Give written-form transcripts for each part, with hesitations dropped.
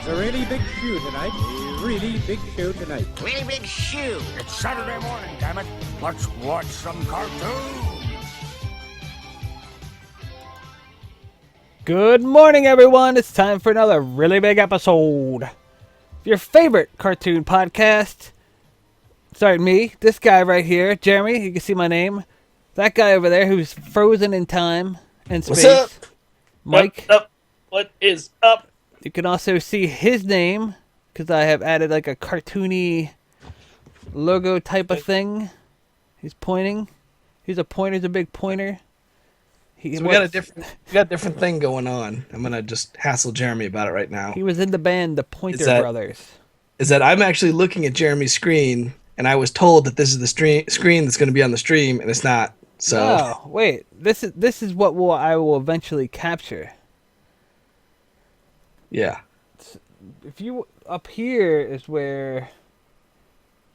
It's a really big shoe tonight. A really big show tonight. Really big shoe. It's Saturday morning, damn it. Let's watch some cartoons. Good morning, everyone. It's time for another really big episode. Your favorite cartoon podcast. Sorry, me. This guy right here, Jeromy. You can see my name. That guy over there who's frozen in time and space. What's up? Mike. What is up? You can also see his name because I have added like a cartoony logo type of thing. He's pointing. He's a pointer. He's a big pointer. We got a different thing going on. I'm gonna just hassle Jeromy about it right now. He was in the band The Pointer Brothers. Is that I'm actually looking at Jeremy's screen, and I was told that this is the screen that's going to be on the stream, and it's not. So. Oh wait, this is what I will eventually capture. Yeah. If you up here is where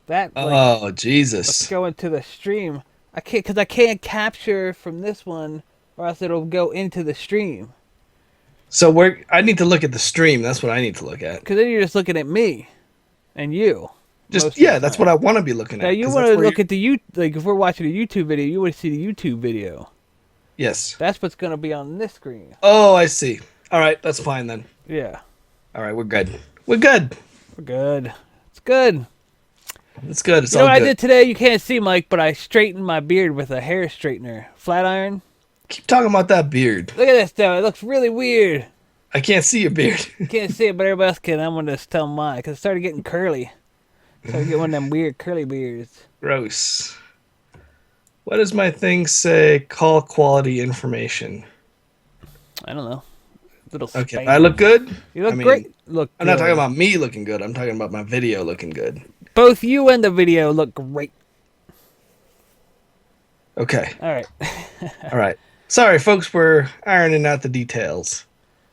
that. Oh Jesus! Let's go into the stream. I can't capture from this one, or else it'll go into the stream. So I need to look at the stream. That's what I need to look at. Because then you're just looking at me, and you. That's what I want to be looking at. Now you want to look at the like if we're watching a YouTube video, you want to see the YouTube video. Yes. That's what's gonna be on this screen. Oh, I see. All right, that's fine then. Yeah. All right, we're good. We're good. We're good. It's good. It's good. It's you all know what good. I did today? You can't see, Mike, but I straightened my beard with a hair straightener. Flat iron. Keep talking about that beard. Look at this, though. It looks really weird. I can't see your beard. You can't see it, but everybody else can. I'm going to just tell mine, because it started getting curly. Started getting one of them weird curly beards. Gross. What does my thing say? Call quality information. I don't know. Little Okay, spam. I look good? You look great. Look. I'm not talking about me looking good. I'm talking about my video looking good. Both you and the video look great. Okay. All right. All right. Sorry, folks. We're ironing out the details.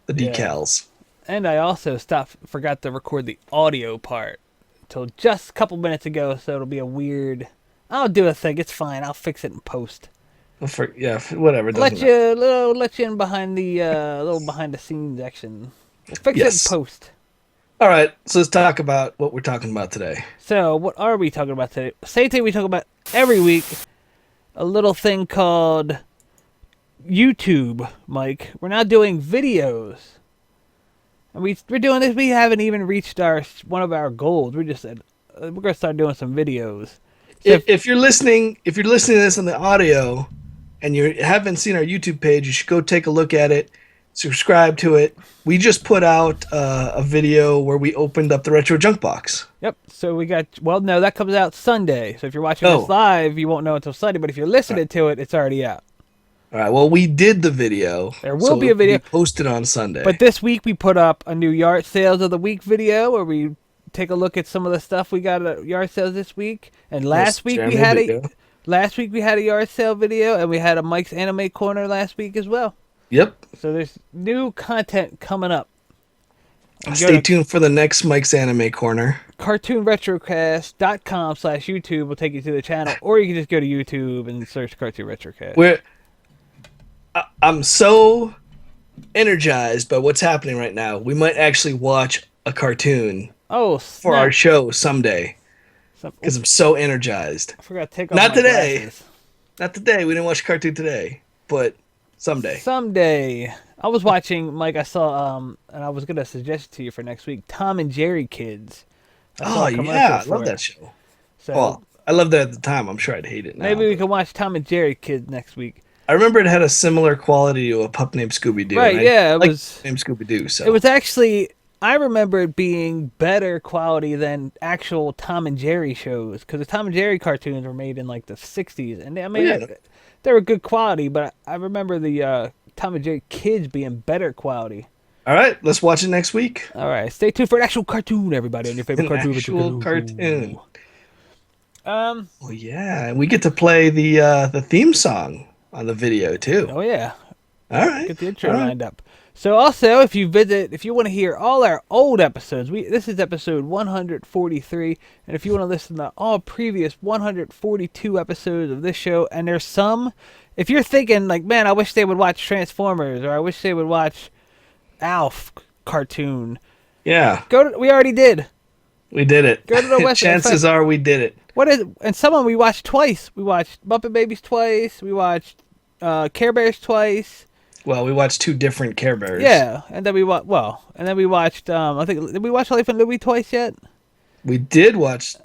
The decals. Yeah. And I also forgot to record the audio part until just a couple minutes ago, so it'll be a weird... I'll do a thing. It's fine. I'll fix it in post. Whatever. Let you in behind the little behind the scenes action. We'll fix it in post. All right, so let's talk about what we're talking about today. So, what are we talking about today? Same thing we talk about every week. A little thing called YouTube, Mike. We're not doing videos. And we're doing this. We haven't even reached one of our goals. We just said we're gonna start doing some videos. So if you're listening to this on the audio, and you haven't seen our YouTube page, you should go take a look at it. Subscribe to it. We just put out a video where we opened up the retro junk box. Yep. So we got. Well, no, that comes out Sunday. So if you're watching this live, you won't know until Sunday. But if you're listening to it, it's already out. All right. Well, we did the video. There will be a video posted on Sunday. But this week we put up a new yard sales of the week video where we take a look at some of the stuff we got at yard sales this week. And last week we had a yard sale video, and we had a Mike's Anime Corner last week as well. Yep. So there's new content coming up. Stay tuned for the next Mike's Anime Corner. CartoonRetrocast.com/YouTube will take you to the channel, or you can just go to YouTube and search Cartoon Retrocast. I'm so energized by what's happening right now. We might actually watch a cartoon for our show someday. Because I'm so energized. I forgot to take off my glasses. Not today. We didn't watch a cartoon today, but someday. Someday. I was watching, Mike, I saw, and I was going to suggest it to you for next week, Tom and Jerry Kids. Oh, yeah. I love that show. So, I loved that at the time. I'm sure I'd hate it now. Maybe we can watch Tom and Jerry Kids next week. I remember it had a similar quality to a pup named Scooby-Doo. Right, yeah. It was named Scooby-Doo, so. It was actually... I remember it being better quality than actual Tom and Jerry shows, because the Tom and Jerry cartoons were made in like the 60s, and they were good quality, but I remember the Tom and Jerry Kids being better quality. All right, let's watch it next week. All right, stay tuned for an actual cartoon, everybody, on your favorite cartoon. Actual cartoon. Well, yeah, and we get to play the theme song on the video too. Oh yeah. All right. Get the intro lined up. So also, if you want to hear all our old episodes, this is episode 143, and if you want to listen to all previous 142 episodes of this show, and there's some, if you're thinking like, man, I wish they would watch Transformers, or I wish they would watch Alf cartoon, Yeah, We already did. we did it. Go to the website. Chances are we did it. What is? And someone we watched twice. We watched Muppet Babies twice. We watched Care Bears twice. Well, we watched 2 different Care Bears. Yeah, and then we watched. I think did we watch Life and Louie twice yet? We did watch.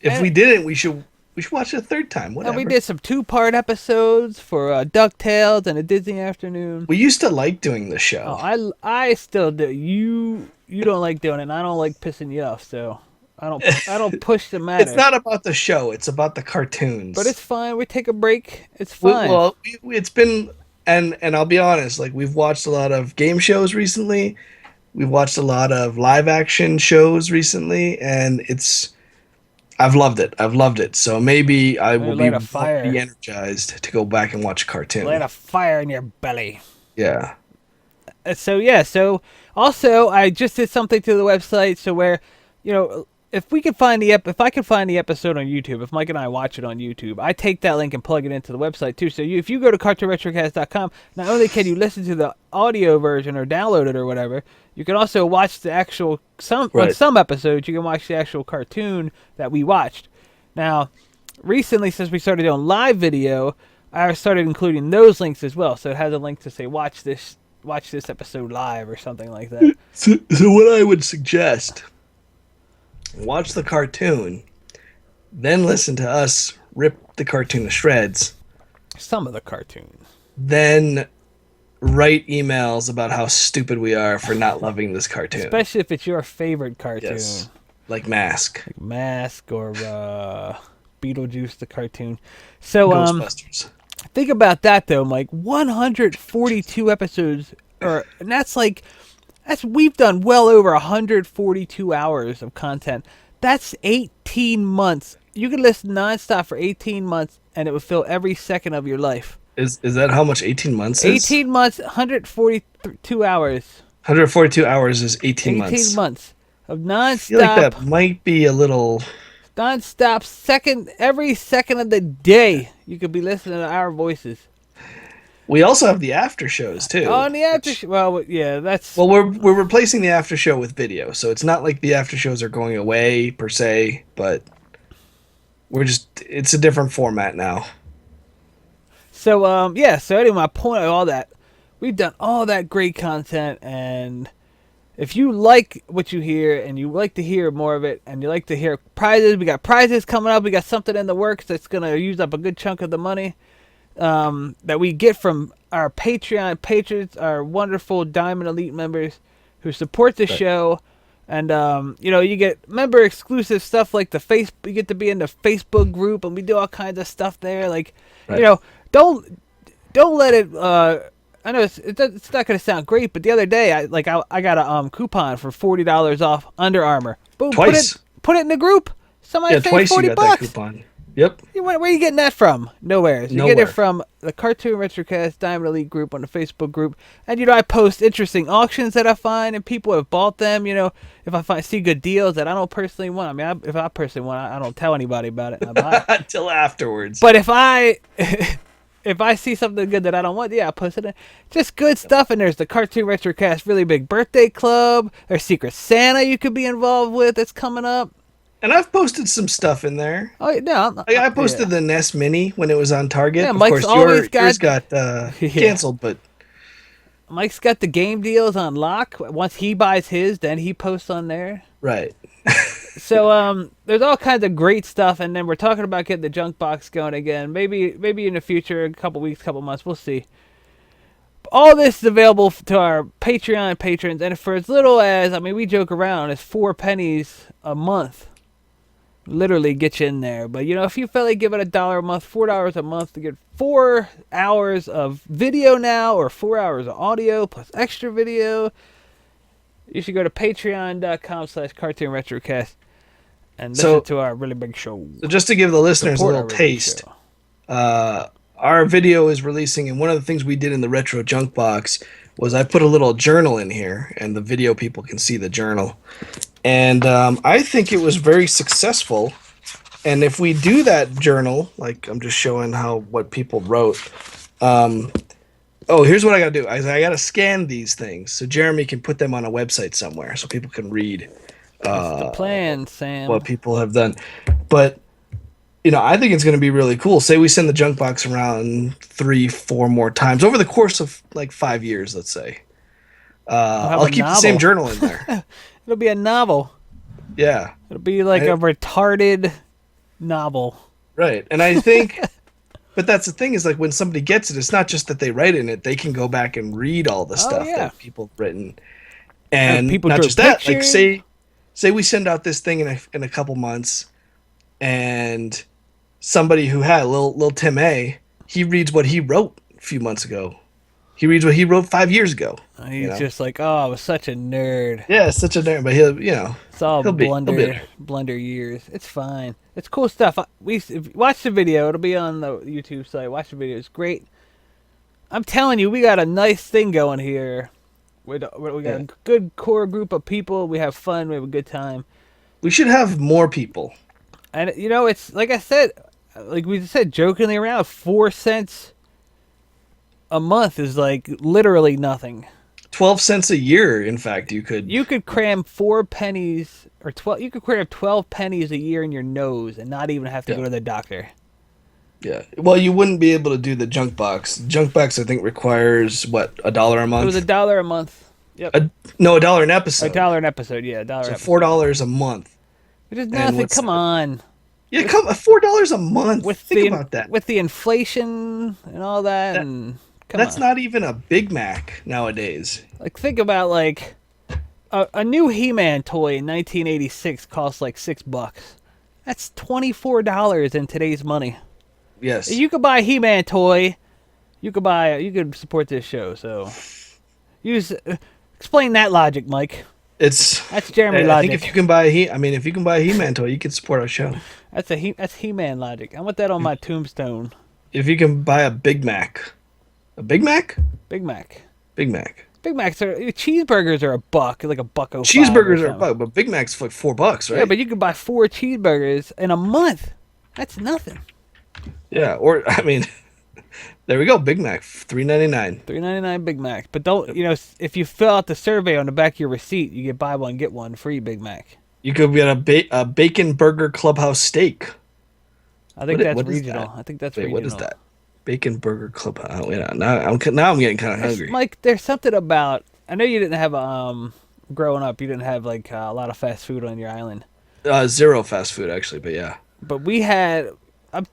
If we didn't, we should watch it a third time. Whatever. And we did some 2-part episodes for DuckTales and a Disney Afternoon. We used to like doing the show. Oh, I still do. You don't like doing it, and I don't like pissing you off, so I don't push the matter. It's not about the show; it's about the cartoons. But it's fine. We take a break. It's fine. It's been, and I'll be honest. Like, we've watched a lot of game shows recently. We've watched a lot of live action shows recently, and I've loved it. So maybe I will be energized to go back and watch a cartoon. Light a fire in your belly. Yeah. So also I just did something to the website so where, if I can find the episode on YouTube, if Mike and I watch it on YouTube, I take that link and plug it into the website too. So if you go to cartoonretrocast.com, not only can you listen to the audio version or download it or whatever, you can also watch the actual on some episodes you can watch the actual cartoon that we watched. Now, recently since we started doing live video, I started including those links as well. So it has a link to say watch this episode live or something like that. So what I would suggest, watch the cartoon, then listen to us rip the cartoon to shreds. Some of the cartoons. Then write emails about how stupid we are for not loving this cartoon. Especially if it's your favorite cartoon. Yes. Like Mask. Like Mask or Beetlejuice the cartoon. So Ghostbusters. Think about that though, Mike. 142 episodes we've done well over 142 hours of content. That's 18 months. You could listen nonstop for 18 months and it would fill every second of your life. Is that how much 18 months is? 18 months, 142 hours. 142 hours is 18 months. 18 months of nonstop. I feel like that might be a little... Nonstop, every second of the day, you could be listening to our voices. We also have the after shows too. Oh, and the after show. Well, yeah, that's. Well, we're replacing the after show with video, so it's not like the after shows are going away per se, but it's a different format now. So So anyway, my point of all that, we've done all that great content, and if you like what you hear and you like to hear more of it, and you like to hear prizes, we got prizes coming up. We got something in the works that's gonna use up a good chunk of the money that we get from our Patreon patrons, our wonderful Diamond Elite members who support the show. And you get member exclusive stuff like you get to be in the Facebook group, and we do all kinds of stuff there. Like, don't let it. I know it's not gonna sound great, but the other day I got a coupon for $40 off Under Armour. Boom, twice. Put it in the group. Somebody paid twice $40. You got that coupon. Yep. Where are you getting that from? Nowhere. You get it from the Cartoon Retrocast Diamond Elite group on the Facebook group. And, I post interesting auctions that I find, and people have bought them. If I see good deals that I don't personally want. I mean, if I personally want, I don't tell anybody about it. I buy it. Until afterwards. But if I see something good that I don't want, I post it in. Just good stuff. And there's the Cartoon Retrocast Really Big Birthday Club. There's Secret Santa you could be involved with that's coming up. And I've posted some stuff in there. Oh no! I posted the NES Mini when it was on Target. Yeah, of Mike's course, yours got yeah. canceled, but Mike's got the game deals on lock. Once he buys his, then he posts on there. Right. So there's all kinds of great stuff, and then we're talking about getting the junk box going again. Maybe in the future, a couple weeks, couple months, we'll see. All this is available to our Patreon patrons, and for as little as we joke around, it's 4 pennies a month. Literally get you in there. But if you feel like give it $1 a month, $4 a month to get 4 hours of video now, or 4 hours of audio plus extra video, you should go to patreon.com/cartoonretrocast and listen to our really big show. So just to give the listeners a little taste, our video is releasing, and one of the things we did in the Retro Junk Box was I put a little journal in here, and the video people can see the journal. And I think it was very successful. And if we do that journal, like I'm just showing what people wrote, Oh, here's what I gotta do. I gotta scan these things so Jeromy can put them on a website somewhere so people can read That's the plan, Sam. what people have done. But I think it's gonna be really cool. Say we send the junk box around 3, 4 more times over the course of like 5 years, let's say. I'll keep the same journal in there. It'll be a novel. Yeah. It'll be like a retarded novel. Right. And I think, but that's the thing is like when somebody gets it, it's not just that they write in it, they can go back and read all the stuff that people have written. And people not drew just that, like pictures. say we send out this thing in a couple months and somebody who had little Tim A, he reads what he wrote a few months ago. He reads what he wrote 5 years ago. He's just like, oh, I was such a nerd. Yeah, such a nerd, but he'll, it's all blunder years. It's fine. It's cool stuff. If you watch the video. It'll be on the YouTube site. Watch the video. It's great. I'm telling you, we got a nice thing going here. We got a good core group of people. We have fun. We have a good time. We should have more people. And it's like I said, like we said, jokingly around, 4 cents a month is like literally nothing. 12 cents a year, in fact, you could cram 4 pennies or 12. You could cram 12 pennies a year in your nose and not even have to go to the doctor. Yeah. Well, you wouldn't be able to do the junk box. Junk box, I think, requires what, $1 a month? It was $1 a month. Yep. No, $1 an episode. $1 an episode. Yeah, $1. So $4 a month. Which is nothing. Come on. Yeah, $4 a month. Think about that. With the inflation and all that, that's not even a Big Mac nowadays. Like, think about like a new He-Man toy in 1986 cost like $6. That's $24 in today's money. Yes. If you could buy a He-Man toy, you could support this show. So, explain that logic, Mike. That's Jeromy logic. I think if you can buy a He-Man toy, you can support our show. That's He-Man logic. I want that on my tombstone. If you can buy a Big Mac. A Big Mac? Big Mac. Big Mac. Big Macs cheeseburgers are $1, like $1.05. Cheeseburgers are $1, but Big Mac's like $4, right? Yeah, but you can buy 4 cheeseburgers in a month. That's nothing. Yeah, or I mean, there we go. Big Mac, $3.99. $3.99 Big Mac. But don't if you fill out the survey on the back of your receipt, you get buy one get one free Big Mac. You could get a bacon burger clubhouse steak. I think that's regional. I think that's regional. What is that? Bacon burger clubhouse. Oh, yeah. Now I'm getting kind of hungry. Mike, there's something about. I know you didn't have growing up. You didn't have like a lot of fast food on your island. Zero fast food actually, but yeah. But we had.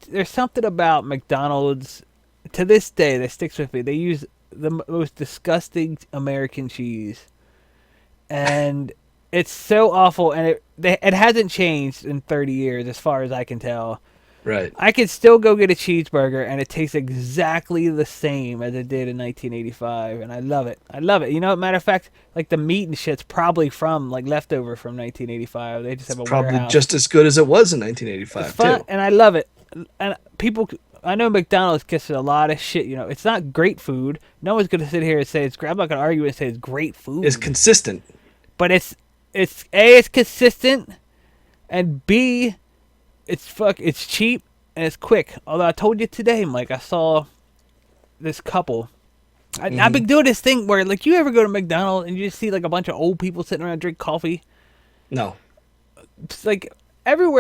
There's something about McDonald's. To this day, that sticks with me. They use the most disgusting American cheese, and it's so awful. And it hasn't changed in 30 years, as far as I can tell. Right. I could still go get a cheeseburger, and it tastes exactly the same as it did in 1985, and I love it. Matter of fact, like the meat and shit's probably from like leftover from 1985. They just have a probably warehouse. Just as good as it was in 1985 it's fun, too. And I love it. And people, I know McDonald's kisses a lot of shit. It's not great food. No one's gonna sit here and say it's great. I'm not gonna argue and say it's great food. It's consistent. But it's it's consistent, and B, it's cheap and it's quick. Although I told you today, Mike, I saw this couple. I've been doing this thing where, like, you ever go to McDonald's and you just see like a bunch of old people sitting around drink coffee? No. It's like every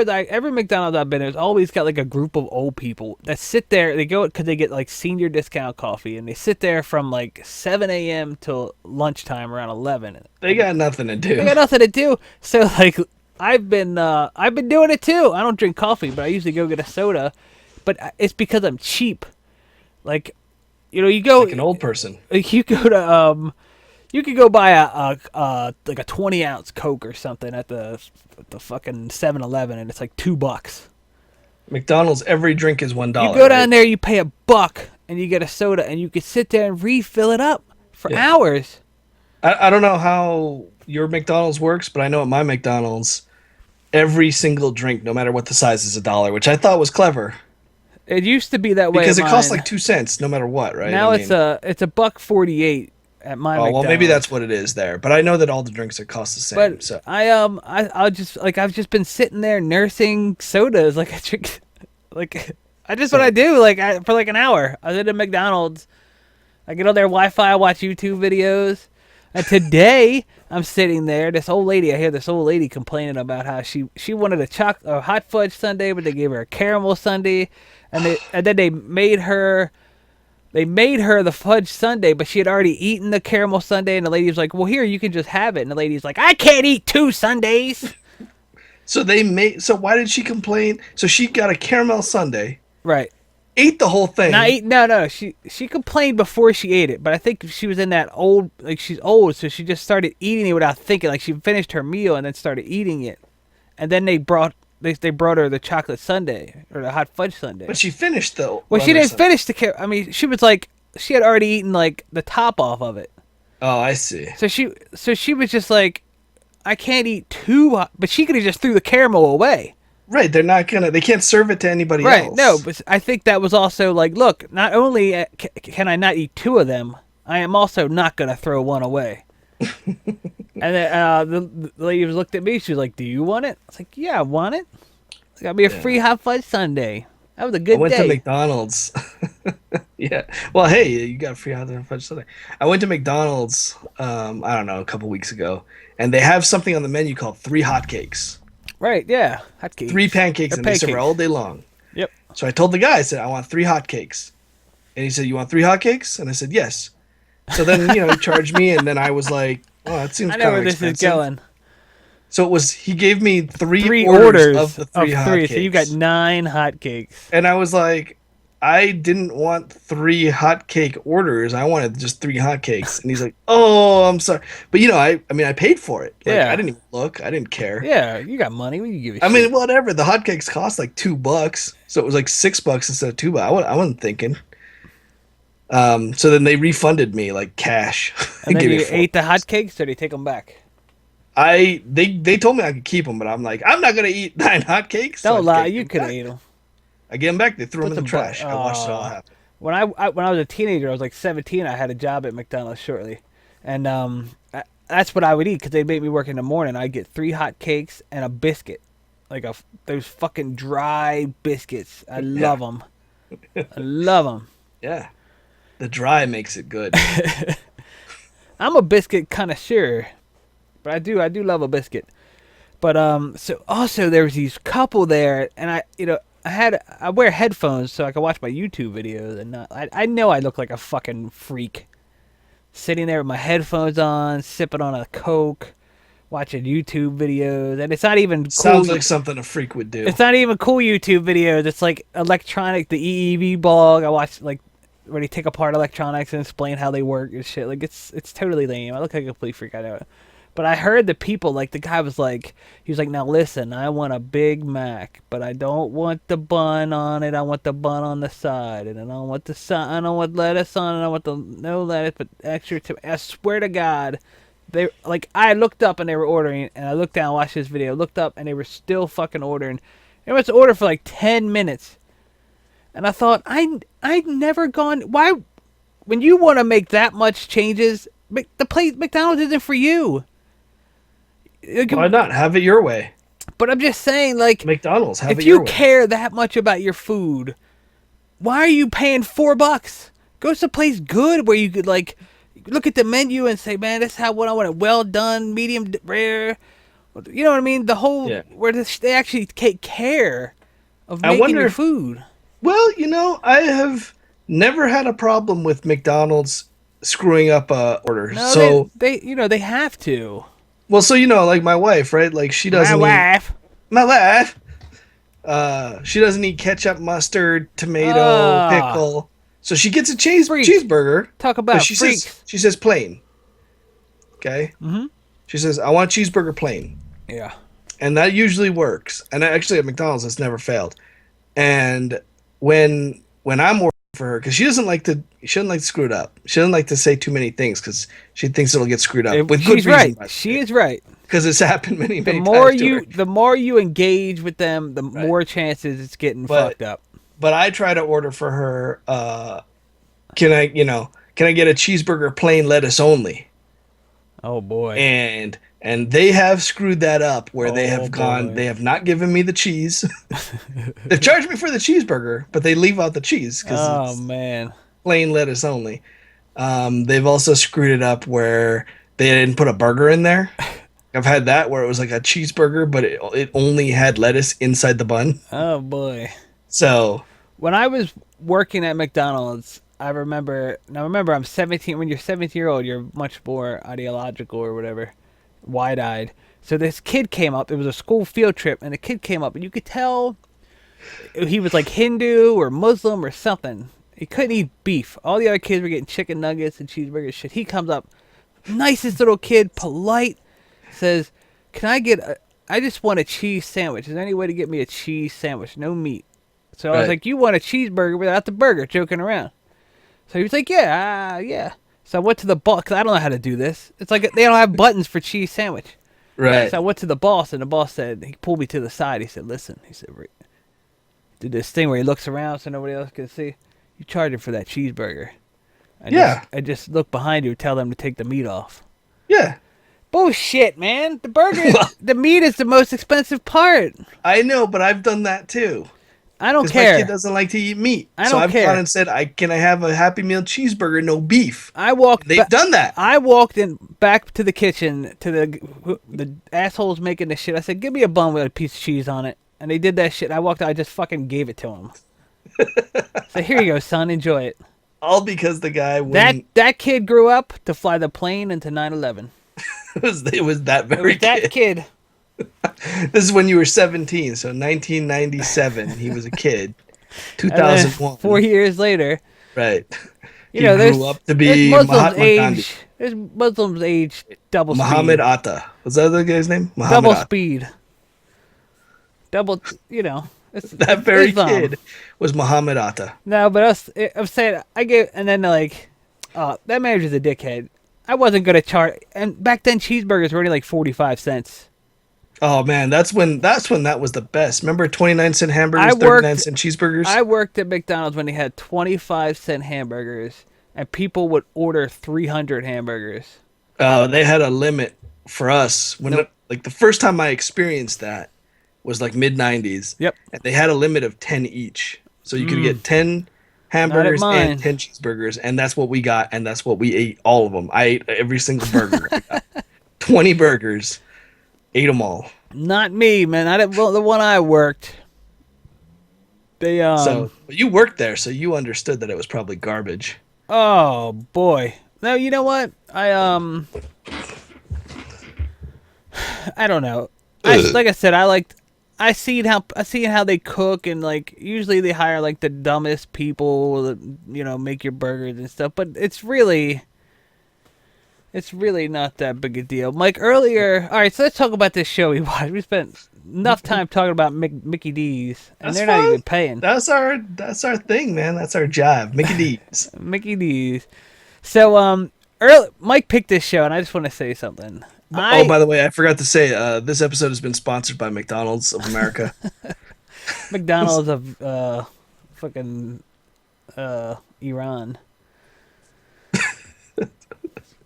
McDonald's I've been, there's always got like a group of old people that sit there. They go because they get like senior discount coffee, and they sit there from like 7 a.m. till lunchtime around 11. They got nothing to do. They got nothing to do. So like. I've been doing it too. I don't drink coffee, but I usually go get a soda. But it's because I'm cheap. Like, you go like an old person. You go to you could go buy a like a 20-ounce Coke or something at the fucking 7-Eleven, and it's like $2. McDonald's, every drink is $1. You go down there, you pay $1, and you get a soda, and you can sit there and refill it up for hours. I don't know how your McDonald's works, but I know at my McDonald's, every single drink, no matter what the size, is $1, which I thought was clever. It used to be that way because it costs like 2 cents, no matter what, right? Now it's $1.48 at my McDonald's. Well, maybe that's what it is there, but I know that all the drinks cost the same. But so I'll just like I've just been sitting there nursing sodas like I drink, like I just what I do for like an hour. I did a McDonald's. I get on their Wi-Fi, I watch YouTube videos. And today, I'm sitting there. I hear this old lady complaining about how she wanted a hot fudge sundae, but they gave her a caramel sundae, and then they made her the fudge sundae, but she had already eaten the caramel sundae, and the lady was like, "Well, here, you can just have it." And the lady's like, "I can't eat 2 sundaes." So why did she complain? So she got a caramel sundae. Right. Ate the whole thing. No. She complained before she ate it, but I think she was in that old, like she's old, so she just started eating it without thinking. Like she finished her meal and then started eating it, and then they brought her the chocolate sundae or the hot fudge sundae. But she finished though. Well, she didn't finish I mean, she was like she had already eaten like the top off of it. Oh, I see. So she was just like, I can't eat 2, but she could have just threw the caramel away. Right, they can't serve it to anybody else. Right, no, but I think that was also like, look, not only can I not eat 2 of them, I am also not going to throw 1 away. And then the lady looked at me, she was like, do you want it? I was like, yeah, I want it. It got me a free hot fudge sundae. That was a good day. I went to McDonald's. Yeah. Well, hey, you got a free hot fudge sundae. I went to McDonald's, I don't know, a couple weeks ago, and they have something on the menu called 3 hotcakes. Right, yeah. Hotcakes. 3 pancakes, and they serve all day long. Yep. So I told the guy, I said, I want 3 hotcakes. And he said, you want 3 hotcakes? And I said, yes. So then, he charged me, and then I was like, oh, that seems kind of expensive. I know where this is going. So he gave me 3 orders of the 3 hotcakes. So you got 9 hotcakes. And I was like, I didn't want 3 hotcake orders. I wanted just 3 hotcakes. And he's like, oh, I'm sorry. But, I paid for it. Like, I didn't even look. I didn't care. Yeah, you got money. What do you give a shit? I mean, whatever. The hotcakes cost like $2. So it was like $6 instead of $2. I wasn't thinking. So then they refunded me like cash. And then you ate the hotcakes, or did you take them back? They told me I could keep them, but I'm like, I'm not going to eat 9 hotcakes. Don't lie. You could eat them. I gave them back. They threw them in the trash. I watched it all happen. When I was a teenager, I was like 17. I had a job at McDonald's shortly, and that's what I would eat because they'd make me work in the morning. I'd get 3 hot cakes and a biscuit, like those fucking dry biscuits. I love them. I love them. Yeah, the dry makes it good. I'm a biscuit connoisseur, but I do love a biscuit. But so also there was these couple there, and I wear headphones so I can watch my YouTube videos, and I know I look like a fucking freak, sitting there with my headphones on, sipping on a Coke, watching YouTube videos, and it's not even cool. Sounds like something a freak would do. It's not even cool YouTube videos. It's like electronic, the EEV blog. I watch like where they take apart electronics and explain how they work and shit. Like it's totally lame. I look like a complete freak. I know. But I heard the people, like, the guy was like, now listen, I want a Big Mac, but I don't want the bun on it. I want the bun on the side, and I don't want I don't want lettuce on it. I want no lettuce, but extra. I swear to God, I looked up and they were ordering, and I looked down, watched this video, looked up, and they were still fucking ordering. It was ordered for like 10 minutes, and I thought, I'd never gone. Why, when you want to make that much changes, the place McDonald's isn't for you. Why not? Have it your way. But I'm just saying, like, McDonald's, have it your way. If you care that much about your food, why are you paying $4? Go someplace good where you could, like, look at the menu and say, man, this is what I want it. Well done, medium rare. You know what I mean? The whole, where they actually take care of making your food. Well, I have never had a problem with McDonald's screwing up orders. No, so they have to. Well, so like my wife, right? Like she doesn't. My wife. She doesn't eat ketchup, mustard, tomato, pickle. So she gets a cheeseburger. Talk about she freaks. She says plain. Okay. Mm-hmm. She says, "I want a cheeseburger plain." Yeah. And that usually works. And actually, at McDonald's, it's never failed. And when I'm ordering for her, because she doesn't like to screw it up. She doesn't like to say too many things because she thinks it'll get screwed up. With good reason, right. She is right. Because it's happened many times. The more you engage with them, the more chances it's getting fucked up. But I try to order for her. Can I get a cheeseburger plain lettuce only? Oh boy. And they have screwed that up where they have gone. They have not given me the cheese. They've charged me for the cheeseburger, but they leave out the cheese because it's man, plain lettuce only. They've also screwed it up where they didn't put a burger in there. I've had that where it was like a cheeseburger, but it only had lettuce inside the bun. Oh boy. So When I was working at McDonald's, I remember. Now remember, I'm 17. When you're 17-year-old, you're much more ideological or whatever, wide-eyed. So this kid came up. It was a school field trip, and the kid came up, and you could tell he was like Hindu or Muslim or something. He couldn't eat beef. All the other kids were getting chicken nuggets and cheeseburgers. Shit. He comes up, nicest little kid, polite, says, "Can I get? I just want a cheese sandwich. Is there any way to get me a cheese sandwich? No meat." So I was like, "You want a cheeseburger without the burger?" Joking around. So he was like, "Yeah, yeah." So I went to the boss, because I don't know how to do this. It's like they don't have buttons for cheese sandwich. right. So I went to the boss, and the boss said, he pulled me to the side. He said, "Listen," he said, did this thing where he looks around so nobody else can see. "You charge him for that cheeseburger." I just look behind you, tell them to take the meat off. Yeah. Bullshit, man. The burger, the meat is the most expensive part. I know, but I've done that too. I don't Because care. my kid doesn't like to eat meat. I so don't I've care. gone and said, can I have a Happy Meal cheeseburger, no beef? They've done that. I walked in back to the kitchen to the assholes making the shit. I said, "Give me a bun with a piece of cheese on it." And they did that shit. I walked out. I just fucking gave it to him. So here you go, son. Enjoy it. All because the guy when That kid grew up to fly the plane into 9/11. it was that It very was that kid. This is when you were 17, so 1997. He was a kid. And then 2001. 4 years later, Right. you know, grew up to be there's Muslims Mahatma Gandhi. age. There's Muslims age double Muhammad speed. Atta. Was that the guy's name? Muhammad Double Atta. speed. Double, you know. It's, That it's very Islam. kid was Muhammad Atta. No, but I'm saying I gave, and then like, that manager's a dickhead. I wasn't gonna charge, and back then cheeseburgers were only like 45 cents. Oh man, that's when that was the best. Remember 29-cent hamburgers, 39-cent cheeseburgers? I worked at McDonald's when they had 25-cent hamburgers, and people would order 300 hamburgers. They had a limit for us when like the first time I experienced that was like mid 90s. Yep. And they had a limit of 10 each. So you could get 10 hamburgers mine. and 10 cheeseburgers, and that's what we got, and that's what we ate, all of them. I ate every single burger. I got 20 burgers. Ate them all. Not me, man. The one I worked. They So you worked there, so you understood that it was probably garbage. Oh boy. No, you know what? I don't know. Like I said, I seen how they cook, and like usually they hire like the dumbest people that, you know, make your burgers and stuff, but it's really not that big a deal. Mike, earlier, all right, so let's talk about this show we watched. We spent enough time talking about Mickey D's, and they're not even paying. That's our thing, man. That's our job. Mickey D's. Mickey D's. So, Mike picked this show, and I just want to say something. By the way, I forgot to say, this episode has been sponsored by McDonald's of America. McDonald's of fucking Iran.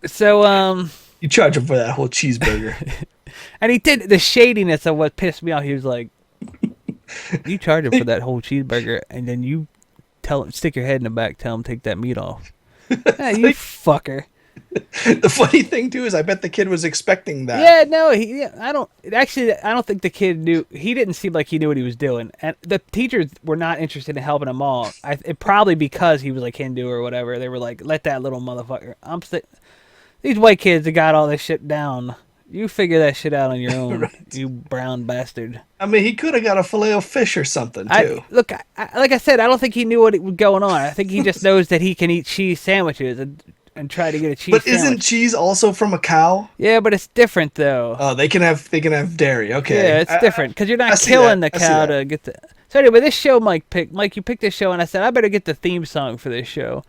So, You charge him for that whole cheeseburger. and he did the shadiness of what pissed me off. He was like, "You charge him for that whole cheeseburger, and then you tell him, stick your head in the back, tell him take that meat off." Yeah, you fucker. The funny thing too is, I bet the kid was expecting that. Yeah, no, I don't think the kid knew. He didn't seem like he knew what he was doing, and the teachers were not interested in helping him all. It probably because he was like Hindu or whatever. They were like, "Let that little motherfucker." These white kids that got all this shit down. You figure that shit out on your own, Right. you brown bastard. I mean, he could have got a filet-o-fish or something too. Like I said, I don't think he knew what was going on. I think he just knows that he can eat cheese sandwiches and try to get a cheese But sandwich. isn't cheese also from a cow? Yeah, but it's different though. Oh, they can have dairy. Okay. Yeah, it's different because you're I not see killing that. the I see cow that. to get the. So anyway, this show Mike, you picked this show, and I said I better get the theme song for this show.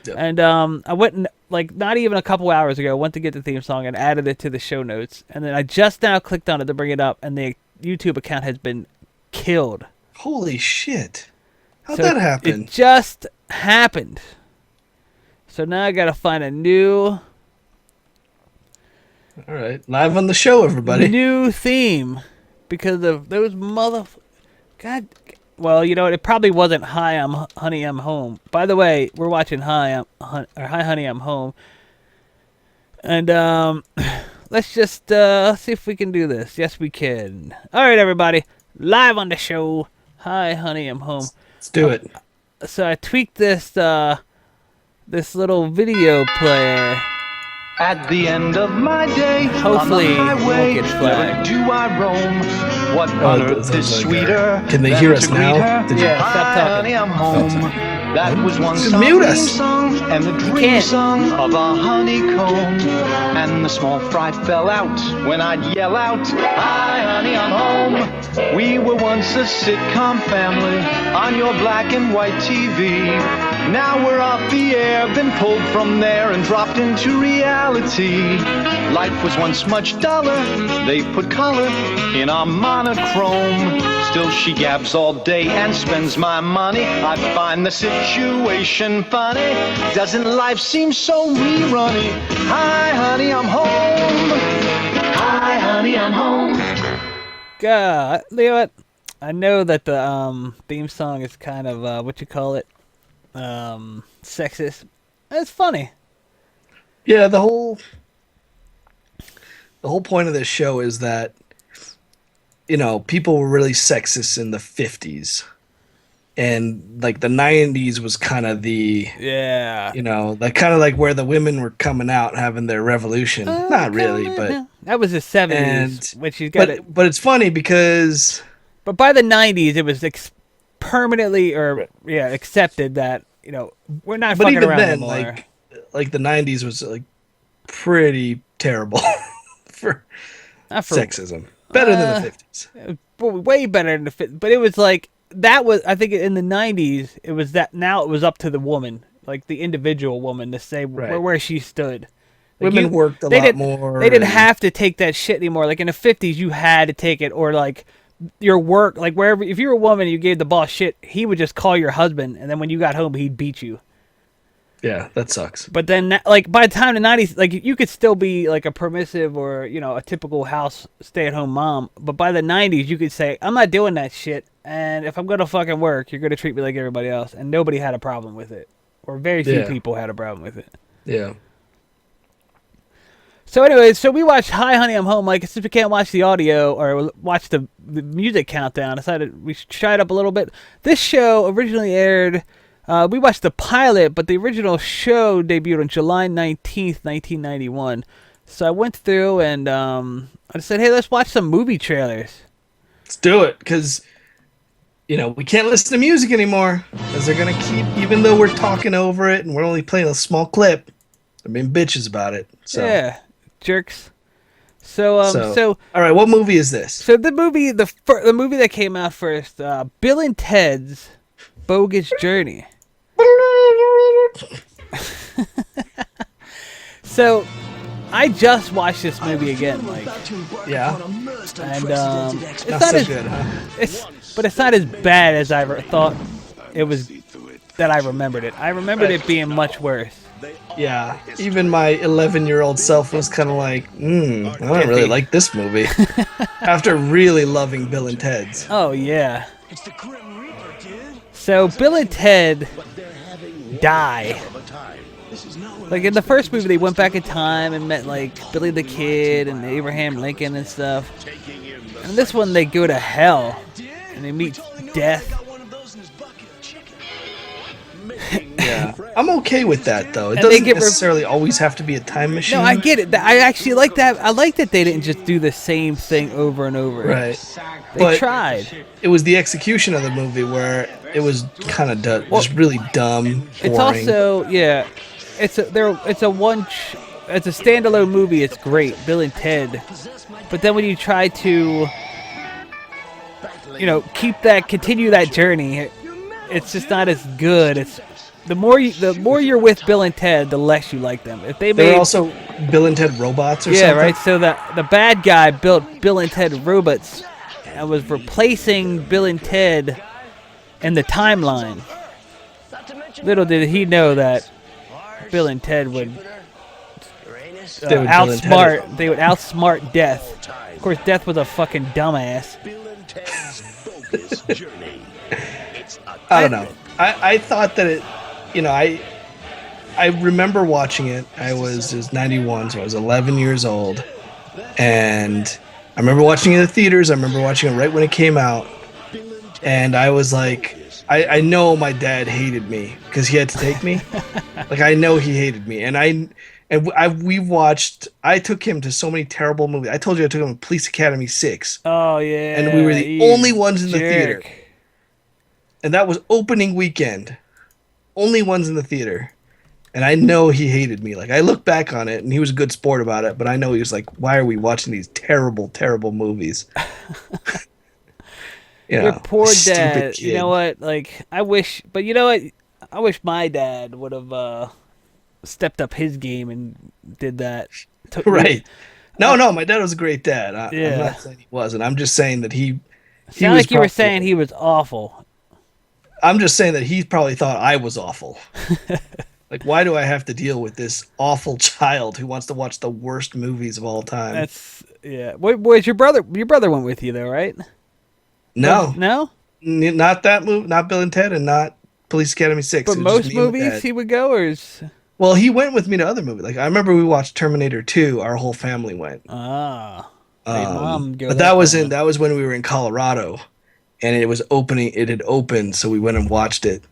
Yep. And I went and, like, not even a couple hours ago, went to get the theme song and added it to the show notes. And then I just now clicked on it to bring it up, and the YouTube account has been killed. Holy shit! How'd So that happen? It just happened. So now I gotta find a new All right, live on the show, everybody. theme because of those God, Well, you know what? It probably wasn't Hi, Honey, I'm Home. By the way, we're watching Hi, Honey, I'm Home. And let's just see if we can do this. Yes, we can. All right, everybody, live on the show. Hi, Honey, I'm Home. Let's do it. So I tweaked this this little video player. At the end of my day, Hopefully, on the highway, it won't get flagged. never do I roam. What on earth is sweeter? Can they than hear to us greet now? her? Did you- Yeah, stop Hi, talking. honey, I'm home. That was one Just song, mute theme us. song, and the dream can't. song of a honeycomb. And the small fry fell out when I'd yell out, "Hi, honey, I'm home." We were once a sitcom family on your black and white TV. Now we're off the air, been pulled from there and dropped into reality. Life was once much duller, they put color in our monochrome. Still she gabs all day and spends my money. I find the situation funny. Doesn't life seem so rerunny? Hi, honey, I'm home. Hi, honey, I'm home. God, you know what? I know that the theme song is kind of what you call it, sexist. It's funny. Yeah, the whole point of this show is that, you know, people were really sexist in the 50s. And like the 90s was kind of the, Yeah. you know, like kind of like where the women were coming out having their revolution. Not really, but that was the 70s, which you got it. but it's funny because But by the 90s, it was permanently accepted that, you know, we're not but fucking even around then anymore. like the 90s was like pretty terrible for Not for sexism. Better than the 50s. way better than the but it was like that was, I think, in the 90s it was that. Now it was up to the woman, like the individual woman, to say where she stood. Like Women worked a lot more. They didn't have to take that shit anymore. Like in the 50s, you had to take it, or like your work, like wherever. If you were a woman, and you gave the boss shit, he would just call your husband, and then when you got home, he'd beat you. Yeah, that sucks. But then, like, by the time the 90s, like, you could still be, like, a permissive or, you know, a typical house stay-at-home mom. But by the 90s, you could say, I'm not doing that shit. And if I'm going to fucking work, you're going to treat me like everybody else. And nobody had a problem with it. Or very few people had a problem with it. Yeah. So anyways, we watched Hi, Honey, I'm Home. Like, since we can't watch the audio or watch the music countdown, I decided we should try it up a little bit. This show originally aired... we watched the pilot, but the original show debuted on July 19th, 1991. So I went through and I said, hey, let's watch some movie trailers. Let's do it, because, you know, we can't listen to music anymore, because they're going to keep, even though we're talking over it and we're only playing a small clip, they're being bitches about it. So. Yeah, jerks. So all right, what movie is this? So the movie, the movie that came out first, Bill and Ted's Bogus Journey. So, I just watched this movie again, like, Yeah. and Not it's not so as good, huh? it's not as bad as I thought it was. That I remembered it. I remembered it being much worse. Yeah. Even my 11-year-old self was kind of like, I don't really like this movie. After really loving Bill and Ted's. Oh yeah. So Bill and Ted die. Like in the first movie, they went back in time and met like Billy the Kid and Abraham Lincoln and stuff. And this one, they go to hell and they meet death. Yeah. I'm okay with that, though. It And they doesn't get necessarily always have to be a time machine. No, I get it. I actually like that. I like that they didn't just do the same thing over and over. Right. They tried. It was the execution of the movie where it was kind of just really dumb, boring. It's also it's a standalone movie. It's great, Bill and Ted. But then when you try to, continue that journey, it's just not as good. It's the more you're with Bill and Ted, the less you like them. If they're also Bill and Ted robots or something. Yeah, right. So the bad guy built Bill and Ted robots and was replacing Bill and Ted in the timeline. Little did he know that Bill and Ted would outsmart Death. Of course, Death was a fucking dumbass. I don't know. I thought that it, I remember watching it. It was 91, so I was 11 years old. And I remember watching it in the theaters. I remember watching it right when it came out. And I was like, I know my dad hated me because he had to take me. Like, I know he hated me. I took him to so many terrible movies. I told you I took him to Police Academy 6. Oh, yeah. And we were the only ones in the theater. And that was opening weekend. Only ones in the theater. And I know he hated me. Like, I look back on it, and he was a good sport about it, but I know he was like, why are we watching these terrible, terrible movies? Your poor dad. Kid. You know what? Like, I wish my dad would have stepped up his game and did that. Right. No, my dad was a great dad. I'm not saying he wasn't. I'm just saying that he was like you were saying he was awful. I'm just saying that he probably thought I was awful. Like, why do I have to deal with this awful child who wants to watch the worst movies of all time? Wait, your brother went with you though, right? No. Not that movie, not Bill and Ted, and not Police Academy 6. But most movies he would go, or well, he went with me to other movies. Like, I remember we watched Terminator 2. Our whole family went. Mom go. But that was when we were in Colorado, and it was opening. It had opened, so we went and watched it.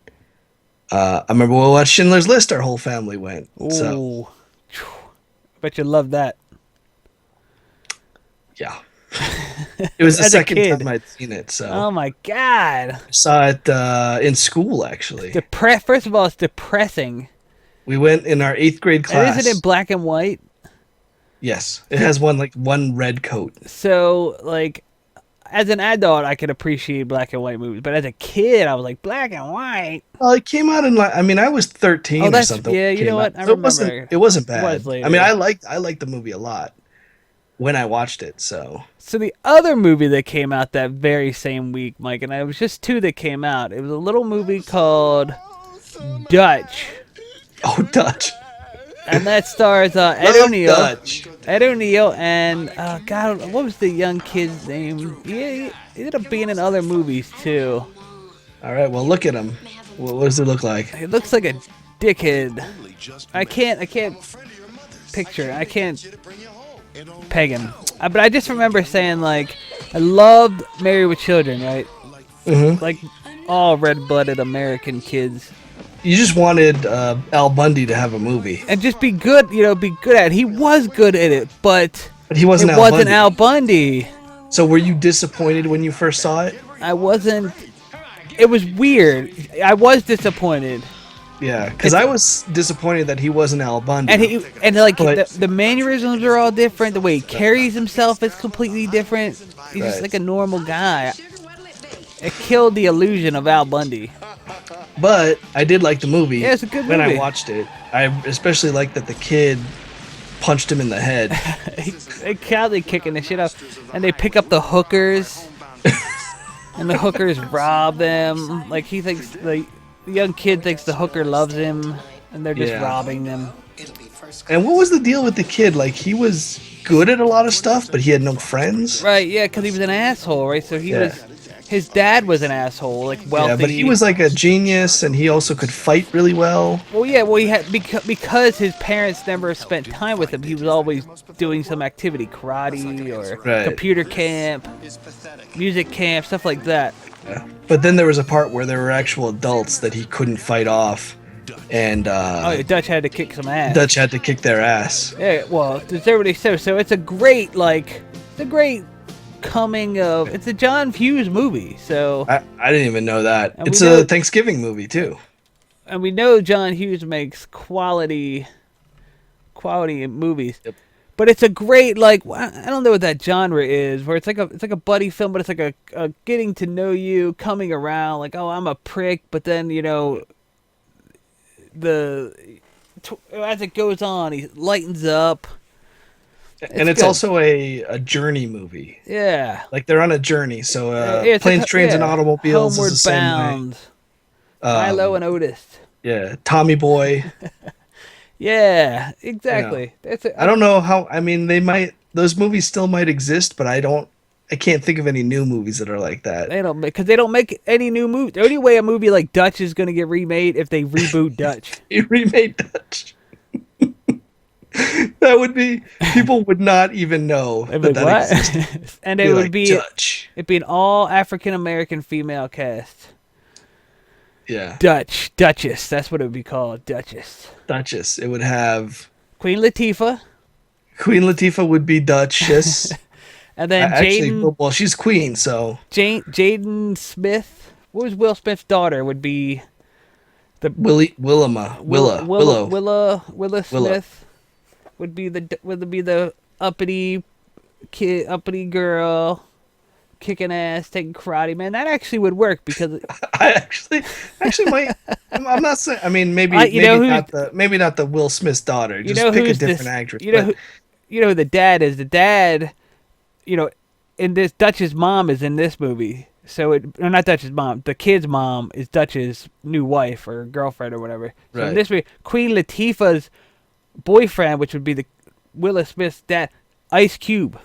I remember we watched Schindler's List. Our whole family went. Ooh. So, I bet you love that. Yeah. It was the second time I'd seen it. So. Oh my God! I saw it in school, actually. First of all, it's depressing. We went in our 8th grade class. And isn't it black and white? Yes, it has one red coat. So, like, as an adult, I could appreciate black and white movies, but as a kid, I was like, black and white. Well, it came out in I was 13 or something. Yeah, you know what? I remember. It wasn't bad. It was later. I mean, I liked the movie a lot when I watched it. So the other movie that came out that very same week, Mike, and it was just 2 that came out. It was a little movie called Dutch. Oh, Dutch. And that stars Ed O'Neill and God, what was the young kid's name? He ended up being in other movies too. All right, well, look at him. What does it look like? It looks like a dickhead. I can't picture. I can't peg him. But I just remember saying, like, I loved Married with Children, right? Mm-hmm. Like all red-blooded American kids. You just wanted Al Bundy to have a movie and just be good. Be good at it. He was good at it, but he wasn't. Al Bundy. So were you disappointed when you first saw it? I wasn't. It was weird. I was disappointed. Yeah, because I was disappointed that he wasn't Al Bundy. And the mannerisms are all different. The way he carries himself is completely different. He's just like a normal guy. It killed the illusion of Al Bundy. But I did like the movie. Yeah, it's a good movie. When I watched it, I especially liked that the kid punched him in the head. They kicking the shit up, and they pick up the hookers, and the hookers rob them. Like, he thinks the young kid thinks the hooker loves him, and they're just robbing them. And what was the deal with the kid? Like, he was good at a lot of stuff, but he had no friends. Right? Yeah, because he was an asshole, right? So he was. His dad was an asshole, like wealthy. Yeah, but he was like a genius, and he also could fight really well. Well, yeah, he had because his parents never spent time with him. He was always doing some activity, karate or computer camp, music camp, stuff like that. Yeah. But then there was a part where there were actual adults that he couldn't fight off, and Dutch had to kick some ass. Dutch had to kick their ass. Yeah, well, deservedly so. So it's a great coming of. It's a John Hughes movie, so I didn't even know that. It's a Thanksgiving movie too. And we know John Hughes makes quality movies. Yep. But it's a great, like, I don't know what that genre is, where it's like a buddy film, but it's like a getting to know you, coming around, like, oh, I'm a prick, but then, as it goes on, he lightens up. And it's also a journey movie. Yeah. Like, they're on a journey, so Planes, Trains, and Automobiles Homeward is the same Bound. way. Milo and Otis. Yeah, Tommy Boy. Yeah, exactly. I don't know how. I mean, those movies still might exist, but I don't I can't think of any new movies that are like that. They don't because they don't make any new movies. The only way a movie like Dutch is going to get remade if they reboot Dutch. You remade Dutch. That would be people would not even know that existed. And it would like, be Dutch. it'd be an all African American female cast. Yeah. Duchess. That's what it would be called. Duchess. Duchess. It would have Queen Latifah. Queen Latifah would be Duchess. And then Jaden. Well, she's queen, so Jaden Smith. What was Will Smith's daughter? Would be the Willa Smith. Would be the uppity kid, uppity girl, kicking ass, taking karate. Man, that actually would work because I actually might. I'm not saying. I mean, maybe not the Will Smith's daughter. Just pick a different actress. You know who the dad is. The dad, in this Dutch's mom is in this movie. So not Dutch's mom. The kid's mom is Dutch's new wife or girlfriend or whatever. So in this movie, Queen Latifah's boyfriend, which would be the Will Smith's dad, Ice Cube.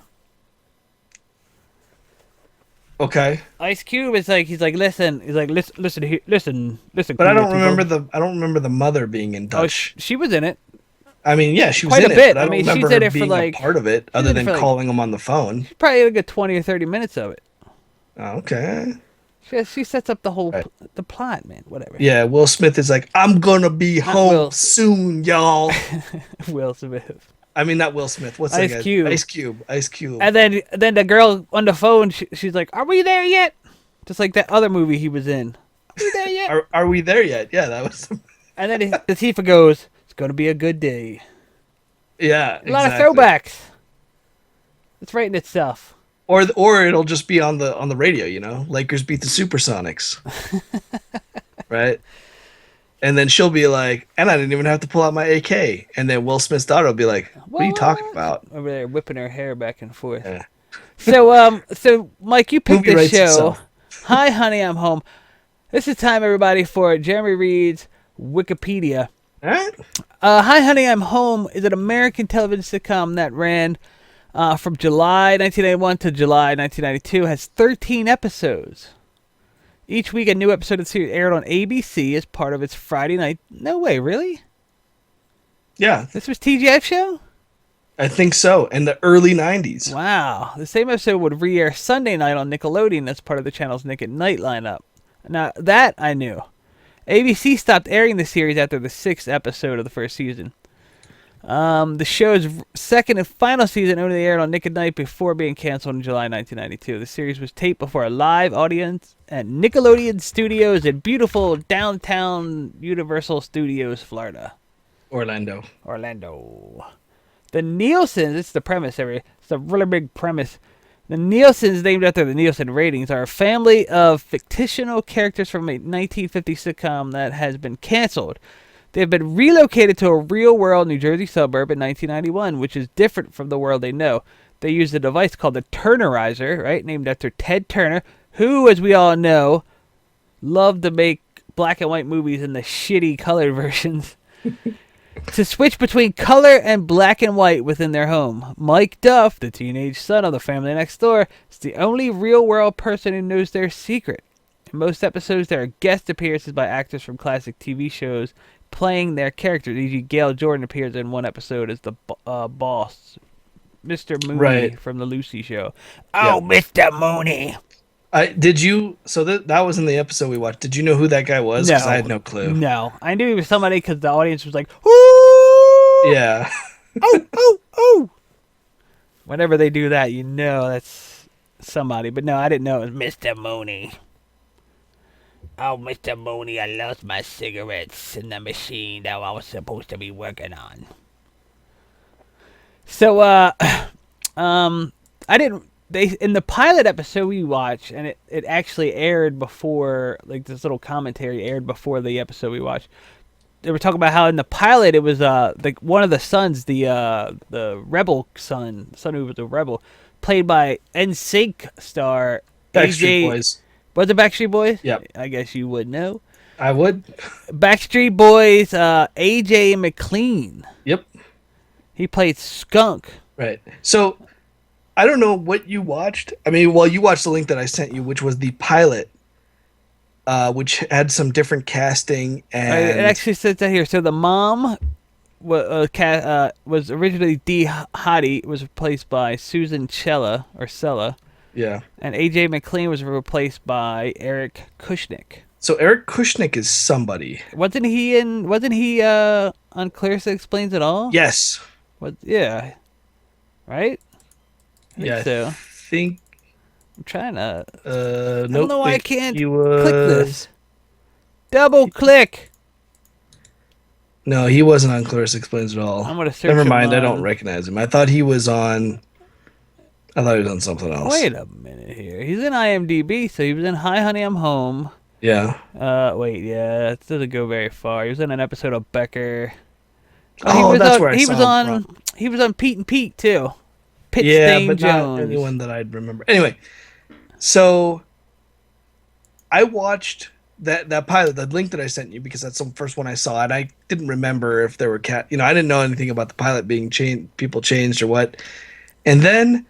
Okay. Ice Cube is like listen. He's like listen. But I don't remember the mother being in Dutch. She was in it. I mean, yeah, she was quite in a it. bit. But I mean, she's in it for like part of it, other than calling him on the phone. Probably a good 20 or 30 minutes of it. Okay. She sets up the whole the plot, man. Whatever. Yeah, Will Smith is like, I'm gonna be home soon, y'all. Will Smith. I mean, not Will Smith. What's Ice that? Cube. Ice Cube. Ice Cube. And then the girl on the phone, she's like, "Are we there yet?" Just like that other movie he was in. Are we there yet? Are we there yet? Yeah, that was. And then Latifah goes, "It's gonna be a good day." Yeah, a lot of throwbacks. It's writing itself. Or it'll just be on the radio, Lakers beat the Supersonics. Right? And then she'll be like, and I didn't even have to pull out my AK. And then Will Smith's daughter will be like, what are you talking about? Over there whipping her hair back and forth. Yeah. So Mike, you picked this show. Itself. Hi, honey, I'm home. This is time, everybody, for Jeremy Reed's Wikipedia. All right. Hi, honey, I'm home is an American television sitcom that ran from July 1991 to July 1992, has 13 episodes. Each week, a new episode of the series aired on ABC as part of its Friday night. No way, really? Yeah. This was TGI's show? I think so, in the early 90s. Wow. The same episode would re-air Sunday night on Nickelodeon as part of the channel's Nick at Night lineup. Now, that I knew. ABC stopped airing the series after the 6th episode of the first season. The show's second and final season only aired on Nick at Night before being canceled in July 1992. The series was taped before a live audience at Nickelodeon Studios in beautiful downtown Universal Studios, Florida. Orlando. The Nielsen's, it's the premise, it's a really big premise. The Nielsen's, named after the Nielsen ratings, are a family of fictional characters from a 1950 sitcom that has been canceled. They have been relocated to a real-world New Jersey suburb in 1991, which is different from the world they know. They used a device called the Turnerizer, right, named after Ted Turner, who, as we all know, loved to make black and white movies in the shitty colored versions, to switch between color and black and white within their home. Mike Duff, the teenage son of the family next door, is the only real-world person who knows their secret. In most episodes, there are guest appearances by actors from classic TV shows playing their characters. E.g., Gail Jordan appears in one episode as the boss, Mr. Mooney from the Lucy Show. Oh, Mr. Mooney. Did you? So that was in the episode we watched. Did you know who that guy was? Because I had no clue. No, I knew he was somebody because the audience was like, "Ooh!" Yeah. Oh! Whenever they do that, that's somebody. But no, I didn't know it was Mr. Mooney. Oh, Mr. Mooney, I lost my cigarettes in the machine that I was supposed to be working on. So, I didn't. In the pilot episode we watched, and it actually aired before, like this little commentary aired before the episode we watched. They were talking about how in the pilot it was like one of the sons, the rebel son who was a rebel, played by NSYNC star Backstreet Boys. Was it Backstreet Boys? Yep. I guess you would know. I would. Backstreet Boys, AJ McLean. Yep. He played Skunk. Right. So I don't know what you watched. I mean, well, you watched the link that I sent you, which was the pilot, which had some different casting and It actually says that here. So the mom was originally Dee Hottie, was replaced by Susan Sella, yeah. and AJ McLean was replaced by Eric Kushnick. So Eric Kushnick is somebody. Wasn't he on Clarissa Explains It All? Yes. What? Yeah. Right? I think so. I think. I'm trying to. I don't know why I can't click this. Double click. No, he wasn't on Clarissa Explains It All. I'm gonna search Never him mind, I on- don't recognize him. I thought he was on something else. Wait a minute here. He's in IMDb, so he was in Hi Honey I'm Home. Yeah. Wait, yeah, it doesn't go very far. He was in an episode of Becker. Oh, that's where I he saw was him on. from. He was on Pete and Pete too. Pit Yeah, Stain but Jones. not anyone that I'd remember. Anyway, so I watched that pilot, the link that I sent you, because that's the first one I saw, and I didn't remember if there were I didn't know anything about the pilot being changed, people changed or what. And then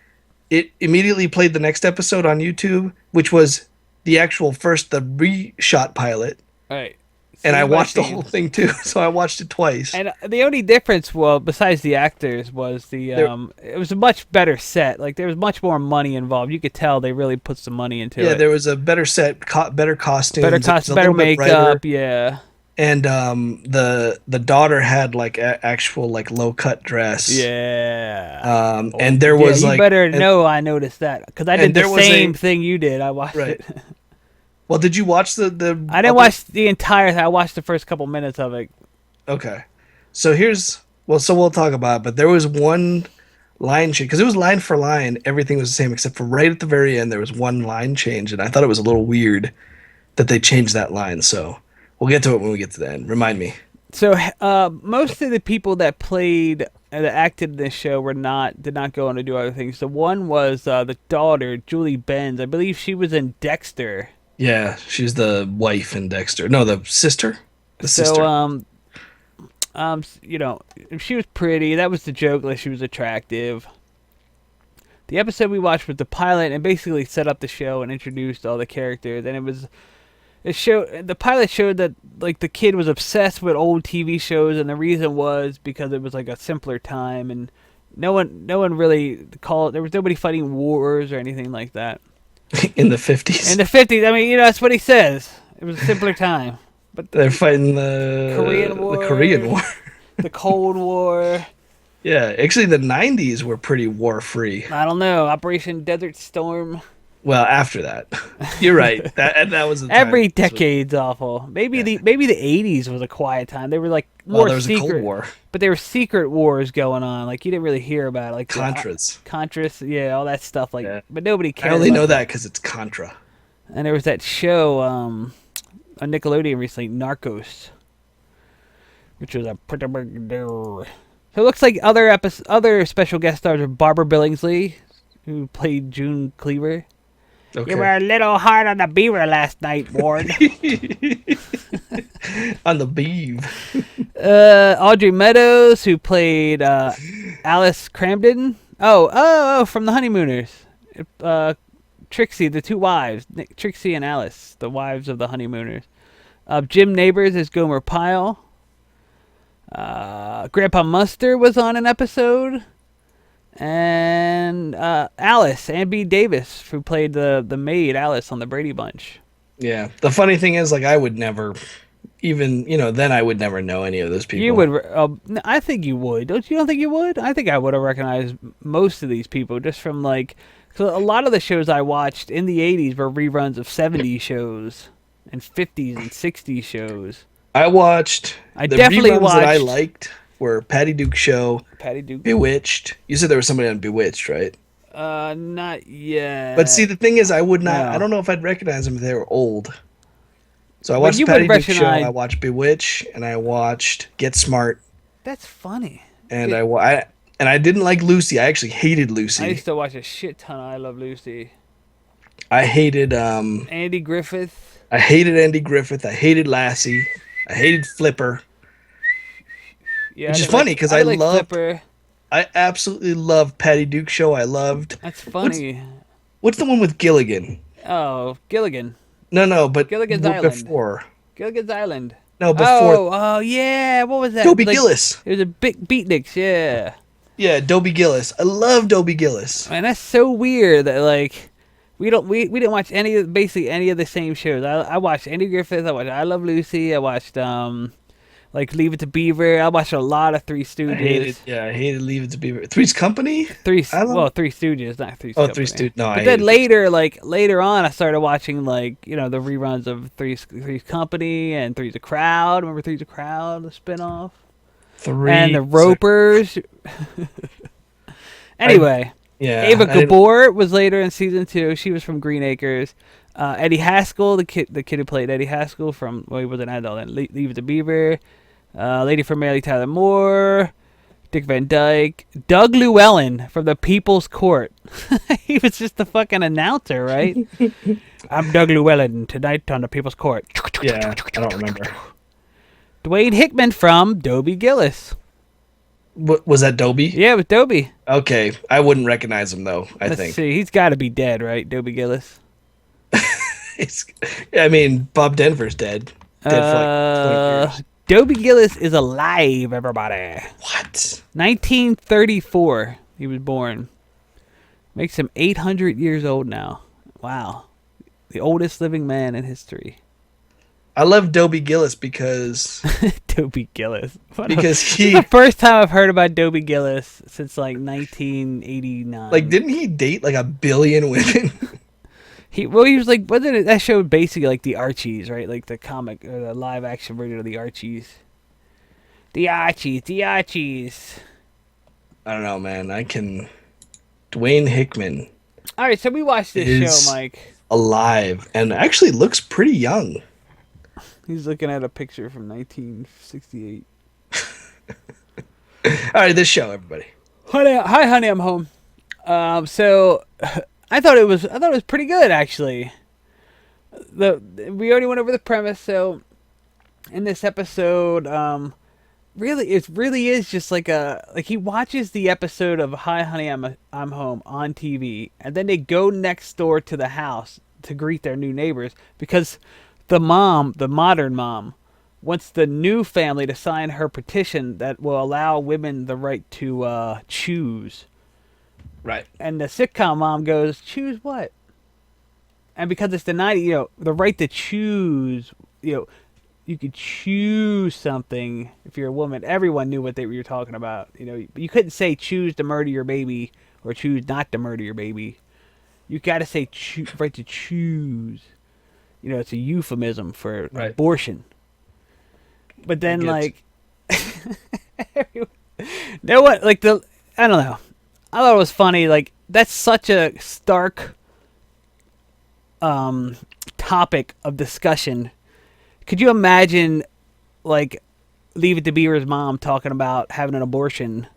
it immediately played the next episode on YouTube, which was the reshot pilot. Right. And I Scene by watched the scene. whole thing too, so I watched it twice. And the only difference, well, besides the actors, was it was a much better set. Like there was much more money involved. You could tell they really put some money into it. Yeah, there was a better set, better costumes, better it was costume, a better little bit makeup. brighter. Yeah. And the daughter had like actual like low cut dress. Yeah. And there was you like better know I noticed that because I did the there was same thing you did. I watched Right. it. Well, did you watch the? I didn't watch the entire thing. I watched the first couple minutes of it. Okay, so we'll talk about it, but there was one line change because it was line for line. Everything was the same except for right at the very end there was one line change, and I thought it was a little weird that they changed that line. So we'll get to it when we get to the end. Remind me. So most of the people that acted in this show did not go on to do other things. The one was the daughter, Julie Benz. I believe she was in Dexter. Yeah, she's the wife in Dexter. No, the sister. The sister. So she was pretty. That was the joke. Like she was attractive. The episode we watched was the pilot, and basically set up the show and introduced all the characters. And the pilot showed that like the kid was obsessed with old TV shows, and the reason was because it was like a simpler time, and no one really called. There was nobody fighting wars or anything like that. In the 50s. In the 50s, I mean, that's what he says. It was a simpler time. But they're fighting the Korean War. The Korean War. The Cold War. Yeah, actually the 90s were pretty war free. I don't know. Operation Desert Storm. Well, after that. You're right. That was the time. Every decade's awful. Maybe the 80s was a quiet time. They were like more there was secret. a Cold War. But there were secret wars going on. Like you didn't really hear about it. Like Contras. Yeah, all that stuff. But nobody cared. I only know about that because it's Contra. And there was that show on Nickelodeon recently, Narcos, which was a pretty big deal. So it looks like other special guest stars are Barbara Billingsley, who played June Cleaver. Okay. You were a little hard on the beaver last night, Ward. On the beeve. Audrey Meadows, who played Alice Cramden. Oh, from The Honeymooners. Trixie, the two wives. Trixie and Alice, the wives of the Honeymooners. Jim Neighbors is Gomer Pyle. Grandpa Muster was on an episode. And Alice, Ann B. Davis, who played the maid Alice on the Brady Bunch. Yeah. The funny thing is, like, I would never even, then I would never know any of those people. You would. I think you would. You don't think you would? I think I would have recognized most of these people just from, like... So a lot of the shows I watched in the 80s were reruns of 70s shows and 50s and 60s shows. I watched... definitely reruns watched... that I liked were Patty Duke Show, Patty Duke. Bewitched. You said there was somebody on Bewitched, right? Not yet. But see, the thing is, I would not... No. I don't know if I'd recognize them if they were old. So I But watched you Patty would Duke Show, recognize- I watched Bewitched, and I watched Get Smart, That's funny. and I didn't like Lucy. I actually hated Lucy. I used to watch a shit ton of I Love Lucy. I hated Andy Griffith. I hated Andy Griffith. I hated Lassie. I hated Flipper. Yeah, Which I is didn't funny, 'cause I like loved- Flipper. I absolutely love Patty Duke show. I loved. That's funny. What's the one with Gilligan? Oh, Gilligan. No, but Gilligan's Island. before. Gilligan's Island. No, before. Oh, yeah. What was that? Dobie Like, Gillis. It was a big beatniks, yeah. Yeah, Dobie Gillis. I love Dobie Gillis. Man, that's so weird that like we didn't watch basically any of the same shows. I watched Andy Griffith. I watched I Love Lucy. I watched like Leave It to Beaver. I watched a lot of Three Stooges. I hated Leave It to Beaver. Three's Company. Three Stooges, not Three. Oh, Three Stooges. No, but then later on, I started watching like the reruns of Three's Company and Three's a Crowd. Remember Three's a Crowd, the spinoff? And the Ropers. Anyway, Ava Gabor was later in season 2. She was from Green Acres. Eddie Haskell, the kid who played Eddie Haskell from he was an adult in Leave It to Beaver. Lady from Mary Tyler Moore. Dick Van Dyke. Doug Llewellyn from The People's Court. He was just the fucking announcer, right? I'm Doug Llewellyn tonight on The People's Court. Yeah, I don't remember. Dwayne Hickman from Dobie Gillis. Was that Dobie? Yeah, it was Dobie. Okay, I wouldn't recognize him though. Let's see, he's got to be dead, right? Dobie Gillis. I mean, Bob Denver's dead. Dead for like 20 years. Dobie Gillis is alive, everybody. What? 1934, he was born. Makes him 800 years old now. Wow, the oldest living man in history. I love Dobie Gillis because Dobie Gillis. Because This is the first time I've heard about Dobie Gillis since like 1989. Like, didn't he date like 1 billion women? He was like, wasn't it that show basically like the Archies, right? Like the comic or the live action version of the Archies. The Archies. I don't know, man. Dwayne Hickman. All right, so we watched this show, Mike. Alive and actually looks pretty young. He's looking at a picture from 1968. All right, this show, everybody. Hi, honey, I'm home. So I thought it was pretty good, actually. We already went over the premise. So in this episode, it really is just like he watches the episode of Hi, Honey, I'm Home on TV, and then they go next door to the house to greet their new neighbors because the modern mom, wants the new family to sign her petition that will allow women the right to choose. Right. And the sitcom mom goes, choose what? And because it's denied, the right to choose, you could choose something if you're a woman. Everyone knew what they were talking about. You couldn't say choose to murder your baby or choose not to murder your baby. You got to say right to choose. It's a euphemism for abortion. But then, like, I don't know. I thought it was funny. Like, that's such a stark topic of discussion. Could you imagine, like, Leave It to Beaver's mom talking about having an abortion?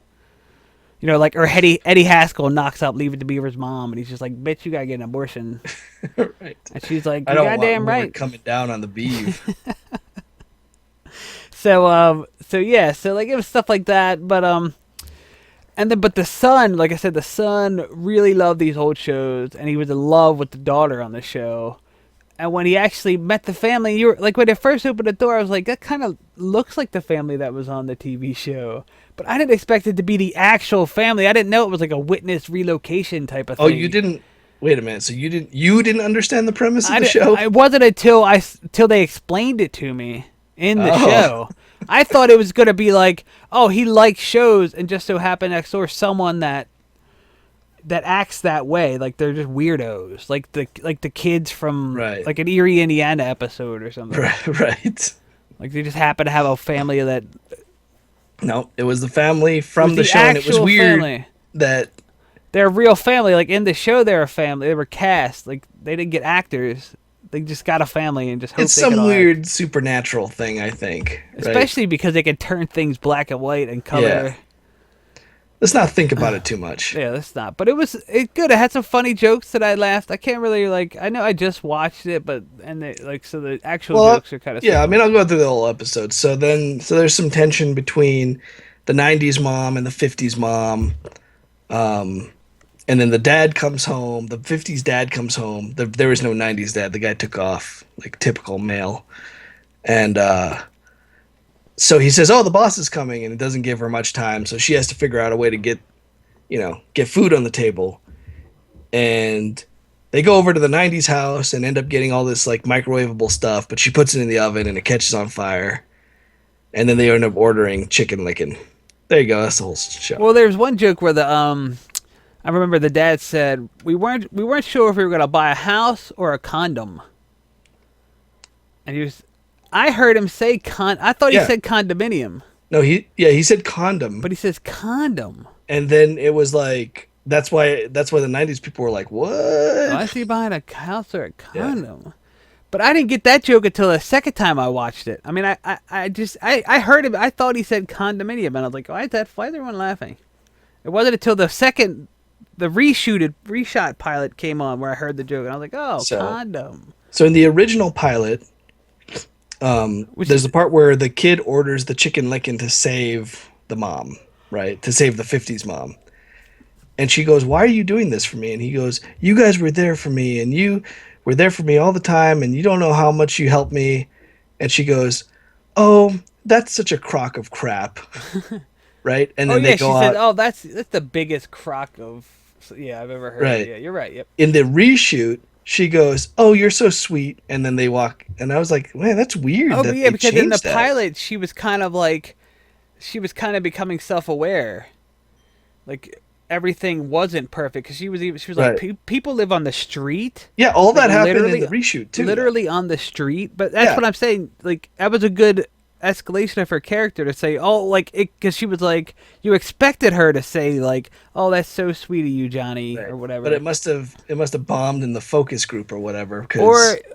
Or Eddie Haskell knocks up Leave It to Beaver's mom, and he's just like, "Bitch, you gotta get an abortion." Right. And she's like, "I don't goddamn want right." Coming down on the beef. So like it was stuff like that, but the son, like I said, the son really loved these old shows, and he was in love with the daughter on the show. And when he actually met the family, you were like, when they first opened the door, I was like, that kind of looks like the family that was on the TV show. But I didn't expect it to be the actual family. I didn't know it was like a witness relocation type of thing. Oh, you didn't? Wait a minute. So you didn't understand the premise of the show? It wasn't until they explained it to me in the show. I thought it was going to be like, oh, he likes shows, and just so happened next door someone that acts that way, like they're just weirdos, like the kids from like an Erie, Indiana episode or something. Right. Like they just happen to have a family that. No, it was the family from the show, and it was weird that they're a real family. Like in the show, they're a family. They were cast. Like they didn't get actors. They just got a family and just hope it's they some could weird supernatural thing, I think. Especially because they can turn things black and white and color. Yeah. Let's not think about it too much. Yeah, let's not. But it good. It had some funny jokes that I laughed. I can't really I know I just watched it, but the actual jokes are kind of. Yeah, I mean, I'll go through the whole episode. So there's some tension between the 90s mom and the 50s mom. And then the dad comes home. The 50s dad comes home. There was no 90s dad. The guy took off, like typical male. And so he says, "Oh, the boss is coming," and it doesn't give her much time. So she has to figure out a way to get food on the table. And they go over to the 90s house and end up getting all this like microwavable stuff, but she puts it in the oven and it catches on fire. And then they end up ordering chicken licking. There you go. That's the whole show. Well, there's one joke where I remember the dad said we weren't sure if we were gonna buy a house or a condom. And I heard him say I thought he said condominium. No, he said condom. But he says condom. And then it was like that's why the 90s people were like, "What? Why is he buying a house or a condom?" Yeah. But I didn't get that joke until the second time I watched it. I mean, I heard him. I thought he said condominium, and I was like, why is everyone laughing? It wasn't until the reshot pilot came on where I heard the joke, and I was like, condom. So in the original pilot, there's the part where the kid orders the chicken licking to save the mom, right? To save the 50s mom. And she goes, "Why are you doing this for me?" And he goes, "You guys were there for me, and you were there for me all the time, and you don't know how much you helped me." And she goes, "Oh, that's such a crock of crap." Right? And then they go said, "Oh, that's the biggest crock of I've ever heard." Right. Yeah, you're right. Yep. In the reshoot, she goes, "Oh, you're so sweet." And then they walk, and I was like, "Man, that's weird." Oh, yeah, because in the pilot, she was kind of becoming self-aware. Like everything wasn't perfect because she was right. Like, people live on the street. Yeah, all that happened in the reshoot too. Literally on the street, but that's what I'm saying. Like that was a good escalation of her character to say, "Oh, like it," because she was like, you expected her to say like, "Oh, that's so sweet of you, Johnny," or whatever. But it must have bombed in the focus group or whatever.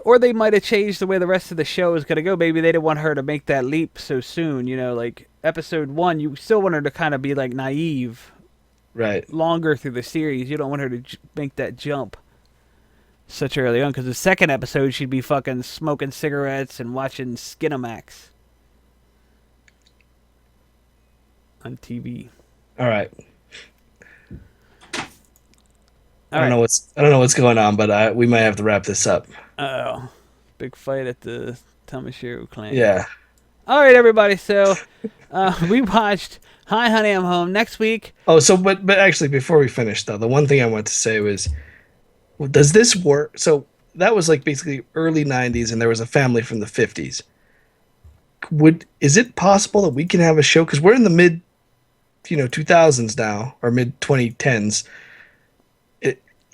Or they might have changed the way the rest of the show is gonna go. Maybe they didn't want her to make that leap so soon. Like episode 1, you still want her to kind of be like naive. Right. Longer through the series, you don't want her to make that jump such early on, because the second episode she'd be fucking smoking cigarettes and watching Skinamax on TV. All right. I don't know what's going on, but we might have to wrap this up. Oh, big fight at the Tamashiro clan. Yeah. All right, everybody. So we watched Hi, Honey, I'm Home. Next week. Oh, so but actually, before we finish though, the one thing I wanted to say was, does this work? So that was like basically early 90s, and there was a family from the 50s. Is it possible that we can have a show, because we're in the mid 2000s now, or mid 2010s?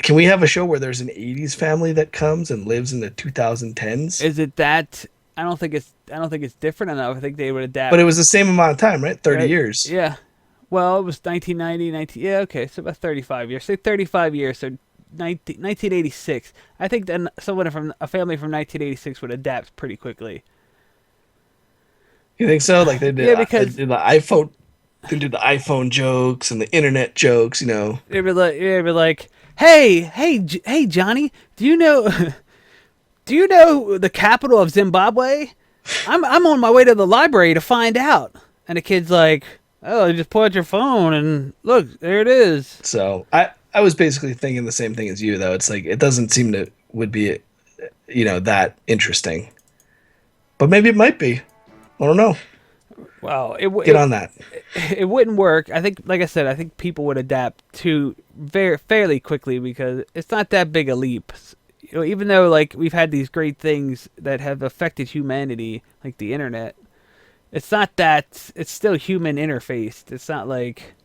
Can we have a show where there's an 80s family that comes and lives in the 2010s? Is it that? I don't think it's different enough. I think they would adapt. But it was the same amount of time, right? 30 years. Yeah. Well, it was 1990, yeah, okay, so about 35 years. Say 35 years, so 1986. I think then someone from a family from 1986 would adapt pretty quickly. You think so? Like they did, yeah, because the iPhone. They did the iPhone jokes and the internet jokes. They'd be like, hey, Johnny, do you know the capital of Zimbabwe? I'm on my way to the library to find out. And the kid's like, "Oh, just pull out your phone and look, there it is." So I was basically thinking the same thing as you, though. It's like it doesn't seem to would be, that interesting. But maybe it might be. I don't know. Well, get on that. It wouldn't work. I think, like I said, I think people would adapt to fairly quickly, because it's not that big a leap. Even though like we've had these great things that have affected humanity, like the internet, it's not that. It's still human interfaced. It's not like,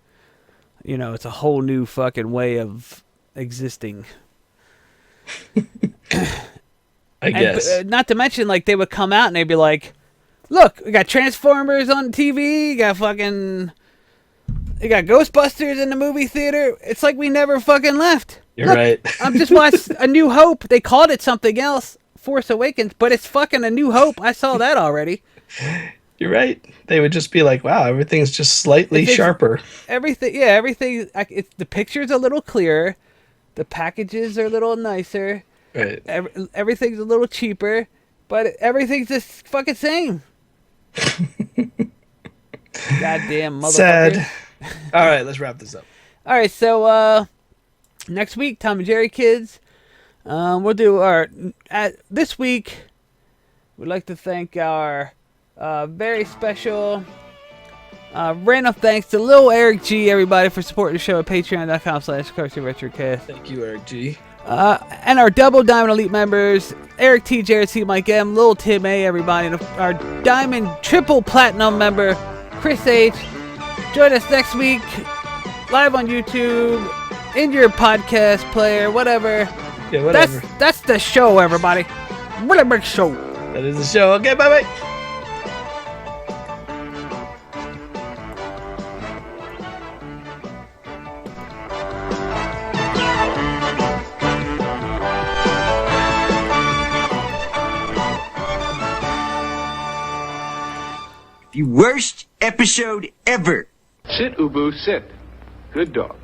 it's a whole new fucking way of existing. I guess. Not to mention, like, they would come out and they'd be like, "Look, we got Transformers on TV. You got Ghostbusters in the movie theater. It's like we never fucking left." You're right. I'm just watched A New Hope. They called it something else, Force Awakens, but it's fucking A New Hope. I saw that already. You're right. They would just be like, "Wow, everything's just slightly sharper." Everything. The picture's a little clearer. The packages are a little nicer. Right. Everything's a little cheaper, but everything's just fucking same. Goddamn motherfucker. Sad. All right, let's wrap this up. All right, so next week, Tom and Jerry kids. We'll do our this week. We'd like to thank our very special random thanks to Lil Eric G, everybody, for supporting the show at patreon.com/Retrocast. Thank you, Eric G. And our Double Diamond Elite members, Eric T, Jared C, Mike M, Lil Tim A, everybody, and our Diamond Triple Platinum member, Chris H. Join us next week, live on YouTube, in your podcast player, whatever. Yeah, whatever. That's the show, everybody. Whatever show. That is the show. Okay, bye-bye. The worst episode ever. Sit, Ubu, sit. Good dog.